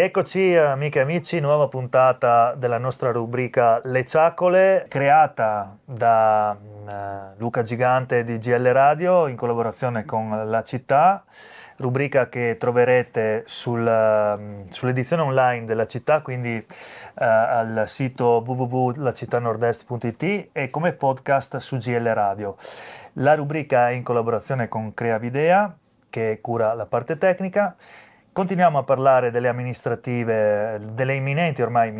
Rieccoci amiche e amici, nuova puntata della nostra rubrica Le Ciacole, creata da Luca Gigante di GL Radio in collaborazione con La Città, rubrica che troverete sull'edizione online della Città, quindi al sito www.lacittànordest.it e come podcast su GL Radio. La rubrica è in collaborazione con Creavidea, che cura la parte tecnica. Continuiamo a parlare delle amministrative, delle imminenti ormai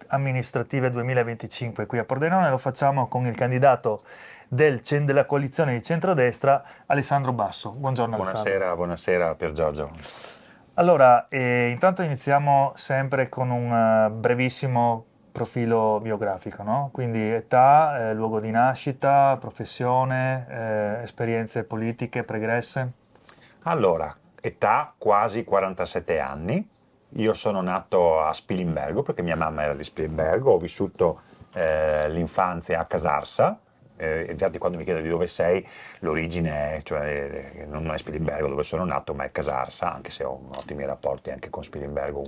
amministrative 2025 qui a Pordenone. Lo facciamo con il candidato della coalizione di centrodestra, Alessandro Basso. Buongiorno Alessandro. Buonasera Pier Giorgio. Allora, intanto iniziamo sempre con un brevissimo profilo biografico, no? Quindi età, luogo di nascita, professione, esperienze politiche pregresse. Allora, età quasi 47 anni, io sono nato a Spilimbergo perché mia mamma era di Spilimbergo, ho vissuto l'infanzia a Casarsa, infatti quando mi chiedono di dove sei, l'origine cioè, non è Spilimbergo dove sono nato, ma è Casarsa, anche se ho ottimi rapporti anche con Spilimbergo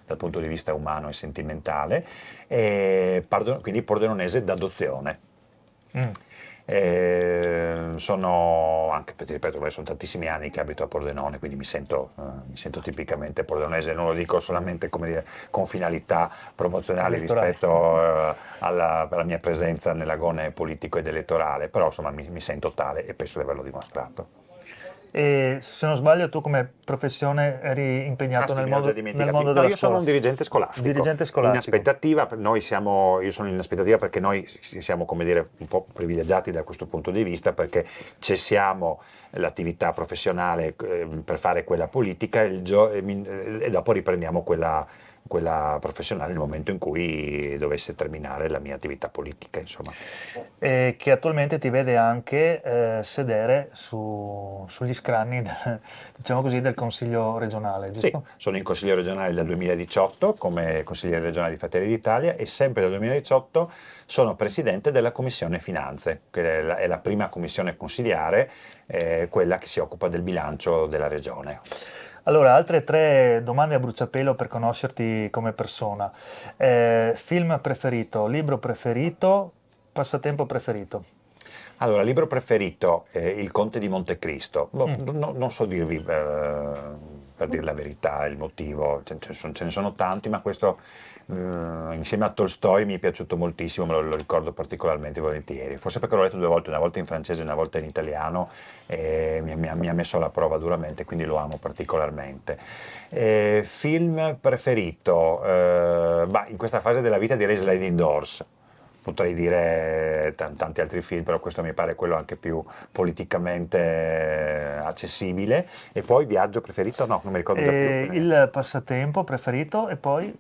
dal punto di vista umano e sentimentale, quindi pordenonese d'adozione. Sono anche, ti ripeto, sono tantissimi anni che abito a Pordenone, quindi mi sento tipicamente pordenonese, non lo dico solamente come dire, con finalità promozionali rispetto alla mia presenza nell'agone politico ed elettorale, però insomma mi sento tale e penso di averlo dimostrato. E se non sbaglio tu come professione eri impegnato nel mondo della scuola. Io sono un dirigente scolastico. In aspettativa, io sono in aspettativa perché noi siamo, come dire, un po' privilegiati da questo punto di vista, perché cessiamo l'attività professionale per fare quella politica e dopo riprendiamo quella professionale nel momento in cui dovesse terminare la mia attività politica, insomma. Che attualmente ti vede anche sedere sugli scranni diciamo così, del Consiglio regionale, giusto? Sì, sono in Consiglio regionale dal 2018 come consigliere regionale di Fratelli d'Italia e sempre dal 2018 sono presidente della Commissione Finanze, che è la prima commissione consiliare, quella che si occupa del bilancio della regione. Allora, altre 3 domande a bruciapelo per conoscerti come persona. Film preferito, libro preferito, passatempo preferito? Allora, libro preferito, Il Conte di Montecristo. Non so dirvi, per dire la verità, il motivo, ce ne sono tanti, ma questo insieme a Tolstoi mi è piaciuto moltissimo, me lo ricordo particolarmente volentieri. Forse perché l'ho letto 2 volte, una volta in francese e una volta in italiano, e mi ha messo alla prova duramente, quindi lo amo particolarmente. Film preferito, in questa fase della vita direi Sliding Doors. Potrei dire tanti altri film, però questo mi pare quello anche più politicamente accessibile. E poi viaggio preferito? No, non mi ricordo già più. Il passatempo preferito e poi?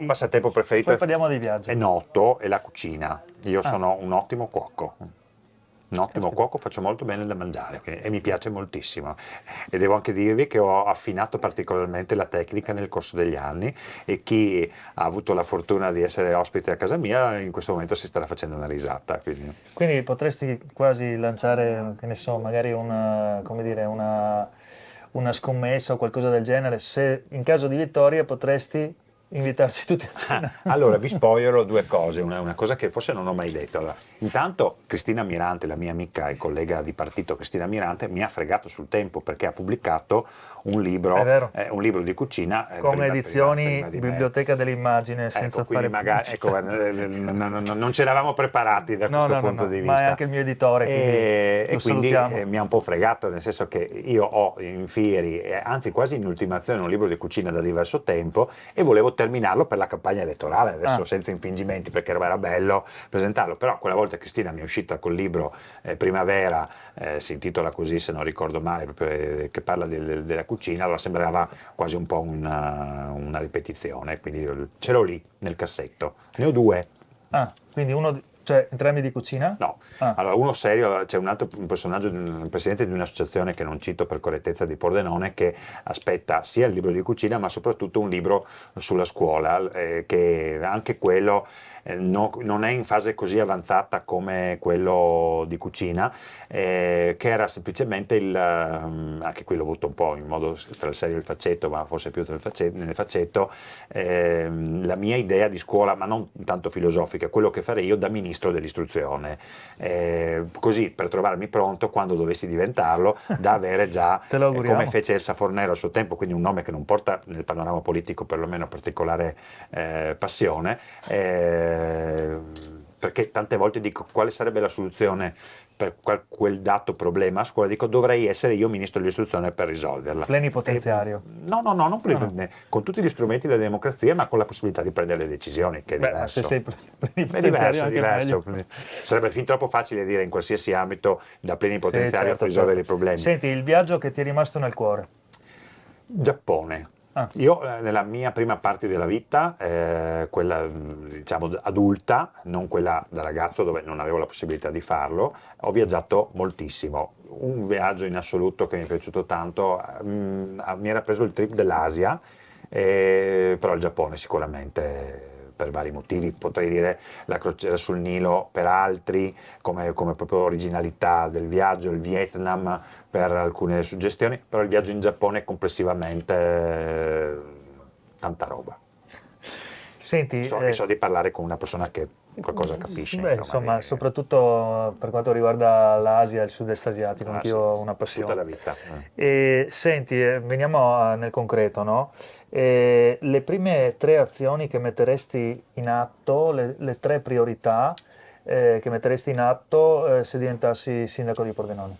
Passatempo preferito. Poi parliamo di viaggio. È noto, è la cucina. Io sono un ottimo cuoco. Faccio molto bene da mangiare e mi piace moltissimo. E devo anche dirvi che ho affinato particolarmente la tecnica nel corso degli anni e chi ha avuto la fortuna di essere ospite a casa mia in questo momento si starà facendo una risata. Quindi potresti quasi lanciare, che ne so, magari una scommessa o qualcosa del genere, se in caso di vittoria potresti invitarci tutti a cena. Allora, vi spoilerò 2 cose, una cosa che forse non ho mai detto. Allora, intanto Cristina Mirante, la mia amica e collega di partito Cristina Mirante, mi ha fregato sul tempo perché ha pubblicato un libro di cucina come edizioni Biblioteca dell'Immagine, senza fare non ci eravamo preparati da questo punto di vista, ma è anche il mio editore e quindi mi ha un po' fregato, nel senso che io ho in fieri, anzi quasi in ultimazione, un libro di cucina da diverso tempo e volevo terminarlo per la campagna elettorale, adesso senza infingimenti perché era bello presentarlo, però quella volta Cristina mi è uscita col libro Primavera, si intitola così se non ricordo male, proprio, che parla della cucina, allora sembrava quasi un po' una ripetizione, quindi ce l'ho lì nel cassetto, ne ho 2. Quindi uno Cioè, entrambi di cucina? No, Ah, allora uno serio, c'è un personaggio, un presidente di un'associazione che non cito per correttezza di Pordenone, che aspetta sia il libro di cucina ma soprattutto un libro sulla scuola, che anche quello non è in fase così avanzata come quello di cucina, che era semplicemente anche qui l'ho avuto un po' in modo tra il serio e il faccetto, ma forse più nel faccetto, la mia idea di scuola, ma non tanto filosofica, quello che farei io da ministro dell'istruzione, così per trovarmi pronto quando dovessi diventarlo, da avere già, te lo come auguriamo. fece Elsa Fornero al suo tempo, quindi un nome che non porta nel panorama politico perlomeno particolare passione, perché tante volte dico quale sarebbe la soluzione per quel dato problema a scuola, dico dovrei essere io ministro dell'istruzione per risolverla. Plenipotenziario. No, no, no, non No, no. con tutti gli strumenti della democrazia, ma con la possibilità di prendere le decisioni, che è Beh, ma se diverso. sei È plenipotenziario diverso, è anche meglio. diverso. Sarebbe fin troppo facile dire in qualsiasi ambito da Sì, plenipotenziario certo, risolvere certo. i problemi. Senti, il viaggio che ti è rimasto nel cuore. Giappone. Ah, Io nella mia prima parte della vita, quella diciamo adulta, non quella da ragazzo dove non avevo la possibilità di farlo, ho viaggiato moltissimo. Un viaggio in assoluto che mi è piaciuto tanto, mi era preso il trip dell'Asia, però il Giappone sicuramente per vari motivi, potrei dire la crociera sul Nilo per altri, come proprio originalità del viaggio, il Vietnam per alcune suggestioni, però il viaggio in Giappone complessivamente tanta roba. senti, So di parlare con una persona che qualcosa capisce, beh, insomma, insomma, soprattutto per quanto riguarda l'Asia e il sud-est asiatico, anch'io sì, ho una tutta la passione. vita. E senti, veniamo nel concreto, no? Le prime tre azioni che metteresti in atto, le tre priorità che metteresti in atto se diventassi sindaco di Pordenone.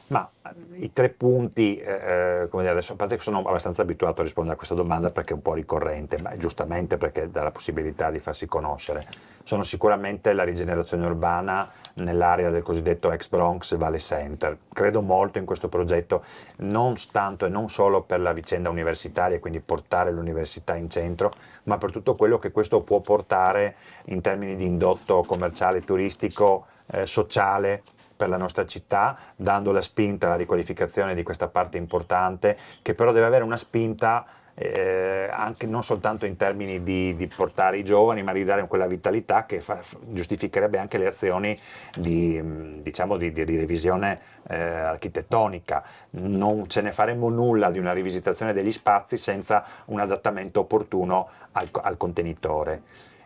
Ma i tre punti, come dire, adesso a parte che sono abbastanza abituato a rispondere a questa domanda perché è un po' ricorrente, ma giustamente perché dà la possibilità di farsi conoscere, sono sicuramente la rigenerazione urbana nell'area del cosiddetto ex-Bronx Valley Center. Credo molto in questo progetto, non tanto e non solo per la vicenda universitaria, quindi portare l'università in centro, ma per tutto quello che questo può portare in termini di indotto commerciale, turistico, sociale per la nostra città, dando la spinta alla riqualificazione di questa parte importante, che però deve avere una spinta anche non soltanto in termini di portare i giovani, ma di dare quella vitalità che giustificherebbe anche le azioni diciamo di revisione architettonica. Non ce ne faremmo nulla di una rivisitazione degli spazi senza un adattamento opportuno al contenitore.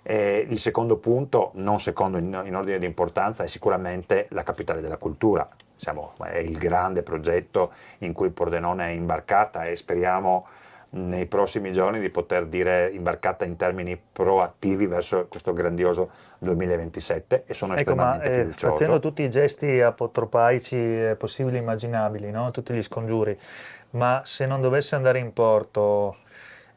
Il secondo punto, non secondo in ordine di importanza, è sicuramente la capitale della cultura. È il grande progetto in cui Pordenone è imbarcata e speriamo nei prossimi giorni di poter dire imbarcata in termini proattivi verso questo grandioso 2027 e sono Ecco, ma estremamente facendo fiducioso. tutti i gesti apotropaici possibili e immaginabili, no? Tutti gli scongiuri, ma se non dovesse andare in porto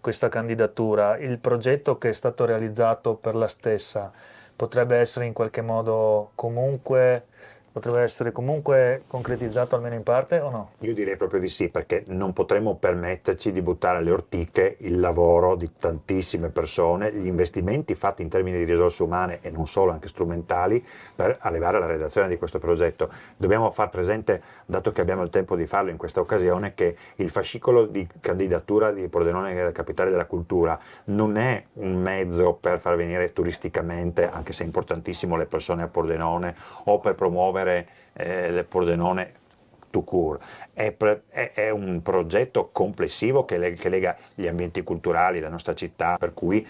questa candidatura, il progetto che è stato realizzato per la stessa potrebbe essere in qualche modo comunque, potrebbe essere comunque concretizzato almeno in parte o no? Io direi proprio di sì, perché non potremmo permetterci di buttare alle ortiche il lavoro di tantissime persone, gli investimenti fatti in termini di risorse umane e non solo, anche strumentali, per arrivare alla redazione di questo progetto. Dobbiamo far presente, dato che abbiamo il tempo di farlo in questa occasione, che il fascicolo di candidatura di Pordenone capitale della cultura non è un mezzo per far venire turisticamente, anche se è importantissimo, le persone a Pordenone o per promuovere le Pordenone tout court. È un progetto complessivo che lega gli ambienti culturali, la nostra città, per cui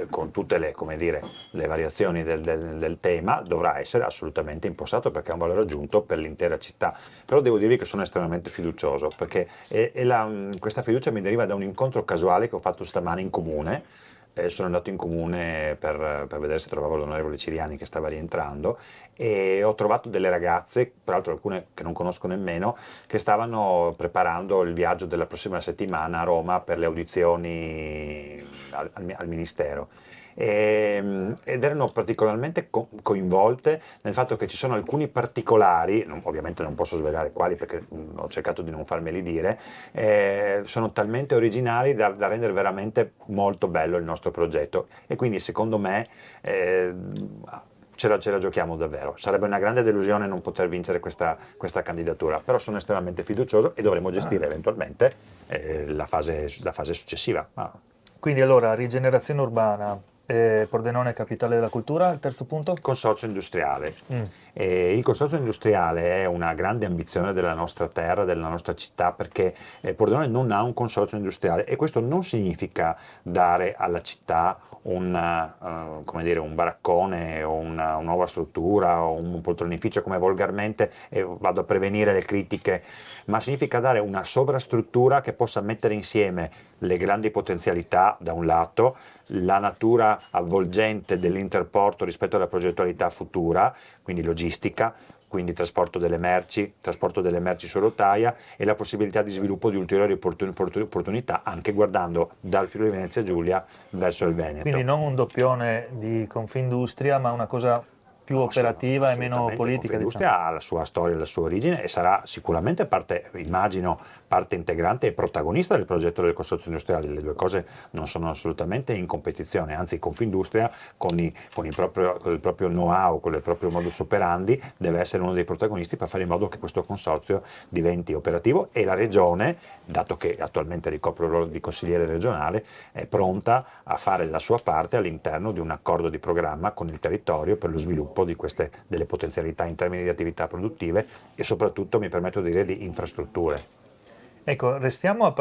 con tutte le, come dire, le variazioni del tema dovrà essere assolutamente impostato perché ha un valore aggiunto per l'intera città. Però devo dirvi che sono estremamente fiducioso perché questa fiducia mi deriva da un incontro casuale che ho fatto stamane in comune. Sono andato in comune per vedere se trovavo l'onorevole Ciriani che stava rientrando e ho trovato delle ragazze, peraltro alcune che non conosco nemmeno, che stavano preparando il viaggio della prossima settimana a Roma per le audizioni al Ministero. Ed erano particolarmente coinvolte nel fatto che ci sono alcuni particolari, ovviamente non posso svelare quali perché ho cercato di non farmeli dire, sono talmente originali da rendere veramente molto bello il nostro progetto e quindi secondo me ce la giochiamo davvero. Sarebbe una grande delusione non poter vincere questa candidatura, però sono estremamente fiducioso e dovremo gestire eventualmente la fase successiva. Quindi allora, rigenerazione urbana, Pordenone capitale della cultura, il terzo punto? Consorzio industriale. Il consorzio industriale è una grande ambizione della nostra terra, della nostra città, perché Pordenone non ha un consorzio industriale e questo non significa dare alla città come dire, un baraccone o una nuova struttura o un poltronificio come volgarmente, e vado a prevenire le critiche, ma significa dare una sovrastruttura che possa mettere insieme le grandi potenzialità da un lato, la natura avvolgente dell'interporto rispetto alla progettualità futura, quindi logistica, quindi trasporto delle merci su rotaia e la possibilità di sviluppo di ulteriori opportunità anche guardando dal Friuli Venezia Giulia verso il Veneto. Quindi non un doppione di Confindustria, ma una cosa più operativa e meno politica. Confindustria ha la sua storia, la sua origine e sarà sicuramente parte integrante e protagonista del progetto del consorzio industriale. Le due cose non sono assolutamente in competizione, anzi Confindustria con il proprio know-how, con il proprio modus operandi deve essere uno dei protagonisti per fare in modo che questo consorzio diventi operativo, e la regione, dato che attualmente ricopre il ruolo di consigliere regionale, è pronta a fare la sua parte all'interno di un accordo di programma con il territorio per lo sviluppo delle potenzialità in termini di attività produttive e soprattutto, mi permetto di dire, di infrastrutture. Ecco, restiamo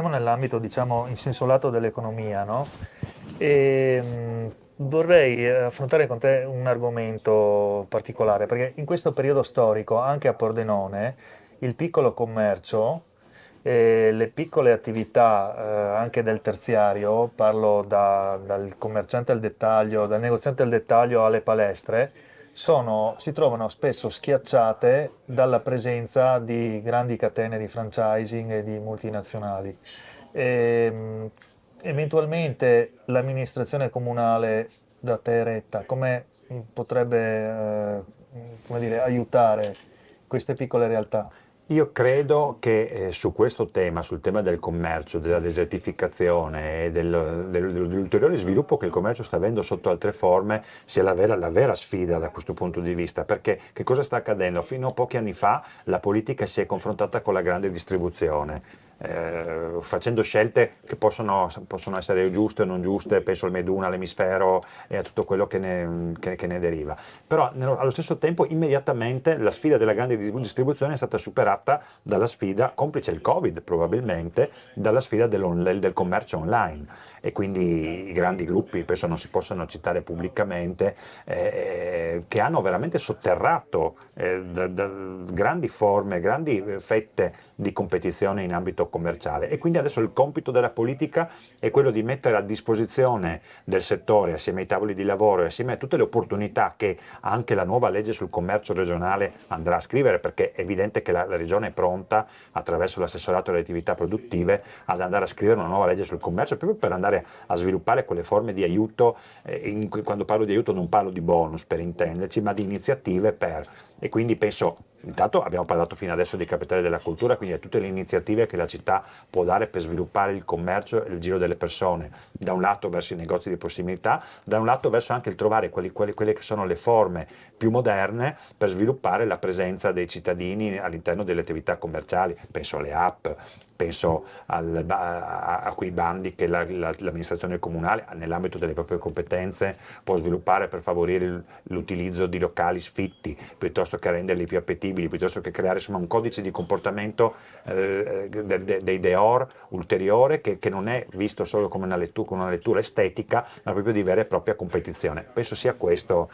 nell'ambito, diciamo, in senso lato dell'economia, no? Vorrei affrontare con te un argomento particolare, perché in questo periodo storico, anche a Pordenone, il piccolo commercio, le piccole attività anche del terziario, parlo dal commerciante al dettaglio, dal negoziante al dettaglio alle palestre, si trovano spesso schiacciate dalla presenza di grandi catene di franchising e di multinazionali. Eventualmente l'amministrazione comunale da te retta, come potrebbe come dire, aiutare queste piccole realtà? Io credo che su questo tema, sul tema del commercio, della desertificazione e dell'ulteriore sviluppo che il commercio sta avendo sotto altre forme, sia la vera sfida da questo punto di vista, perché che cosa sta accadendo? Fino a pochi anni fa la politica si è confrontata con la grande distribuzione, facendo scelte che possono essere giuste o non giuste, penso al Meduna, all'emisfero e a tutto quello che ne deriva. Però allo stesso tempo immediatamente la sfida della grande distribuzione è stata superata dalla sfida, complice il Covid probabilmente, dalla sfida del commercio online. E quindi i grandi gruppi, penso non si possano citare pubblicamente, che hanno veramente sotterrato grandi forme, grandi fette di competizione in ambito commerciale, e quindi adesso il compito della politica è quello di mettere a disposizione del settore, assieme ai tavoli di lavoro e assieme a tutte le opportunità che anche la nuova legge sul commercio regionale andrà a scrivere, perché è evidente che la regione è pronta attraverso l'assessorato alle attività produttive ad andare a scrivere una nuova legge sul commercio, proprio per andare a sviluppare quelle forme di aiuto. Quando parlo di aiuto non parlo di bonus, per intenderci, ma di iniziative e quindi penso, intanto abbiamo parlato fino adesso di capitale della cultura, quindi a tutte le iniziative che la città può dare per sviluppare il commercio e il giro delle persone, da un lato verso i negozi di prossimità, da un lato verso anche il trovare quelle che sono le forme più moderne per sviluppare la presenza dei cittadini all'interno delle attività commerciali, penso alle app, penso a quei bandi che l'amministrazione comunale nell'ambito delle proprie competenze può sviluppare per favorire l'utilizzo di locali sfitti, piuttosto che renderli più appetibili, piuttosto che creare insomma un codice di comportamento dei Deor ulteriore che non è visto solo come una lettura estetica, ma proprio di vera e propria competizione. Penso sia questo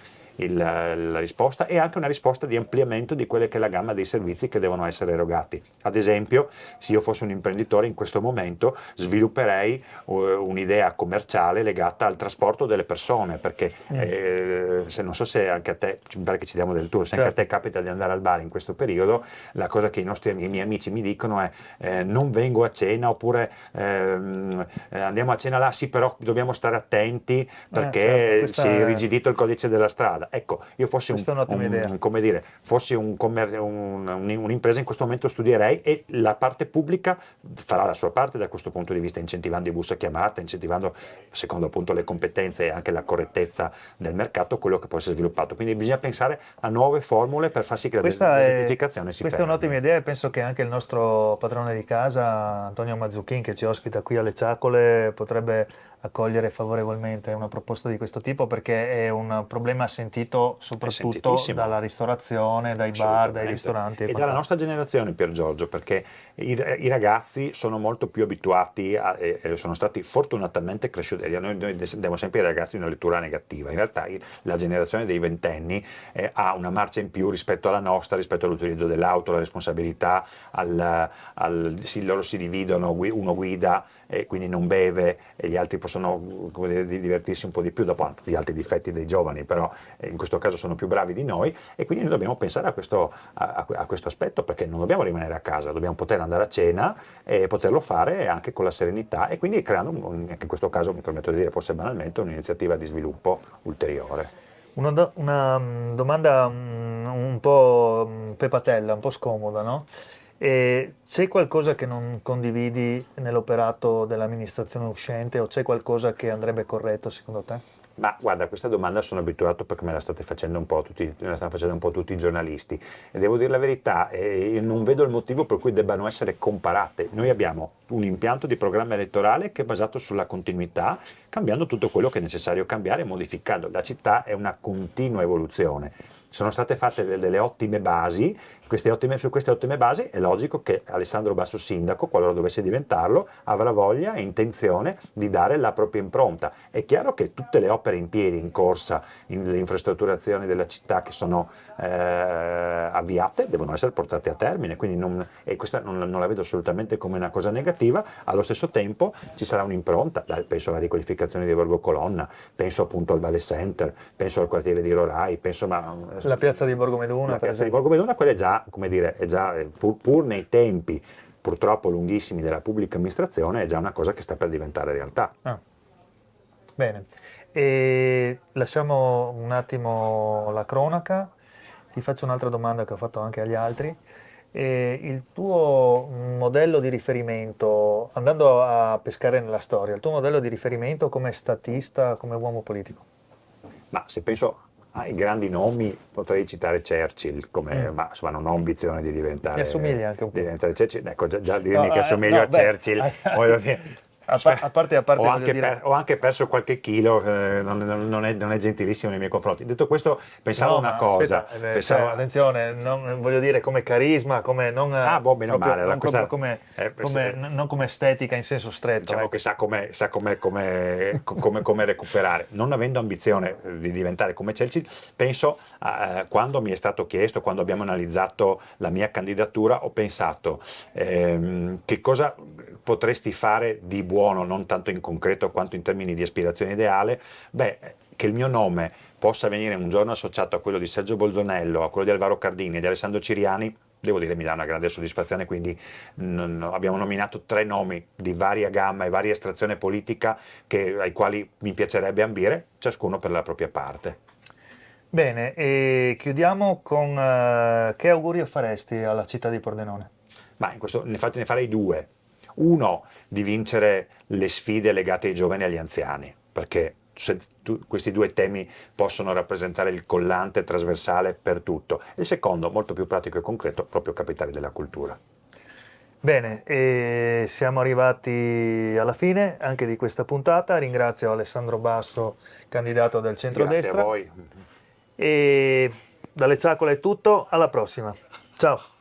la risposta, e anche una risposta di ampliamento di quella che è la gamma dei servizi che devono essere erogati. Ad esempio, se io fossi un imprenditore in questo momento svilupperei un'idea commerciale legata al trasporto delle persone, perché non so se anche a te, mi pare che ci diamo del tour, se anche a te capita di andare al bar in questo periodo, la cosa che i miei amici mi dicono è non vengo a cena, oppure andiamo a cena là, sì, però dobbiamo stare attenti perché certo, si è irrigidito il codice della strada. strada. Ecco, io fossi Questa è un'ottima idea. come dire, fossi un'impresa in questo momento studierei, e la parte pubblica farà la sua parte da questo punto di vista, incentivando i bus a chiamata, incentivando, secondo appunto le competenze e anche la correttezza del mercato, quello che può essere sviluppato. Quindi bisogna pensare a nuove formule per far sì che la desertificazione si Questa è perda. un'ottima idea, e penso che anche il nostro padrone di casa, Antonio Mazzucchin, che ci ospita qui alle Ciacole, potrebbe accogliere favorevolmente una proposta di questo tipo, perché è un problema sentito soprattutto sentitissimo. dalla ristorazione, dai bar, dai ristoranti. E dalla nostra generazione, Pier Giorgio, perché i ragazzi sono molto più abituati e sono stati fortunatamente cresciuti. Noi diamo sempre ai ragazzi una lettura negativa. In realtà la generazione dei ventenni ha una marcia in più rispetto alla nostra, rispetto all'utilizzo dell'auto, la responsabilità, loro si dividono, uno guida e quindi non beve, e gli altri possono, come dire, divertirsi un po' di più, dopo hanno tutti gli altri difetti dei giovani, però in questo caso sono più bravi di noi, e quindi noi dobbiamo pensare a questo aspetto, perché non dobbiamo rimanere a casa, dobbiamo poter andare a cena e poterlo fare anche con la serenità, e quindi creando, anche in questo caso mi permetto di dire forse banalmente, un'iniziativa di sviluppo ulteriore. Una domanda un po' pepatella, un po' scomoda, no? C'è qualcosa che non condividi nell'operato dell'amministrazione uscente, o c'è qualcosa che andrebbe corretto secondo te? Ma guarda, questa domanda sono abituato perché me la stanno facendo un po' tutti i giornalisti, e devo dire la verità, io non vedo il motivo per cui debbano essere comparate. Noi abbiamo un impianto di programma elettorale che è basato sulla continuità, cambiando tutto quello che è necessario cambiare e modificando. La città è una continua evoluzione. Sono state fatte delle ottime basi. Su queste ottime basi è logico che Alessandro Basso sindaco, qualora dovesse diventarlo, avrà voglia e intenzione di dare la propria impronta. È chiaro che tutte le opere in piedi, in corsa, le infrastrutturazioni della città che sono avviate, devono essere portate a termine, quindi questa non la vedo assolutamente come una cosa negativa. Allo stesso tempo ci sarà un'impronta, penso alla riqualificazione di Borgo Colonna, penso appunto al Vale Center, penso al quartiere di Rorai, penso La piazza di Borgo Meduna, la per piazza di esempio. Borgo Meduna, quella è già pur nei tempi purtroppo lunghissimi della pubblica amministrazione, è già una cosa che sta per diventare realtà. Ah, bene. E lasciamo un attimo la cronaca, ti faccio un'altra domanda che ho fatto anche agli altri. Il tuo modello di riferimento, andando a pescare nella storia, il tuo modello di riferimento come statista, come uomo politico? Ma se penso ai grandi nomi, potrei citare Churchill, ma insomma non ho ambizione di diventare, Ti assomiglia anche un po'. Churchill. Ecco, già dirmi che assomiglio a Churchill, voglio dire. A parte, Ho anche perso qualche chilo, non è gentilissimo nei miei confronti. Detto questo, pensavo una cosa. Aspetta, attenzione, voglio dire come carisma, come non, meno male. non proprio non come estetica in senso stretto. Diciamo che sa come recuperare. Non avendo ambizione di diventare come Churchill, penso quando mi è stato chiesto, quando abbiamo analizzato la mia candidatura, ho pensato che cosa potresti fare di buono, non tanto in concreto quanto in termini di aspirazione ideale. Che il mio nome possa venire un giorno associato a quello di Sergio Bolzonello, a quello di Alvaro Cardini e di Alessandro Ciriani, devo dire mi dà una grande soddisfazione. Quindi abbiamo nominato 3 nomi di varia gamma e varia estrazione politica ai quali mi piacerebbe ambire, ciascuno per la propria parte. Bene, e chiudiamo con che augurio faresti alla città di Pordenone? Ma ne farei 2. Uno, di vincere le sfide legate ai giovani e agli anziani, perché questi 2 temi possono rappresentare il collante trasversale per tutto. E il secondo, molto più pratico e concreto, proprio capitale della cultura. Bene, e siamo arrivati alla fine anche di questa puntata. Ringrazio Alessandro Basso, candidato del centrodestra. Grazie a voi. E dalle Ciacole è tutto, alla prossima. Ciao.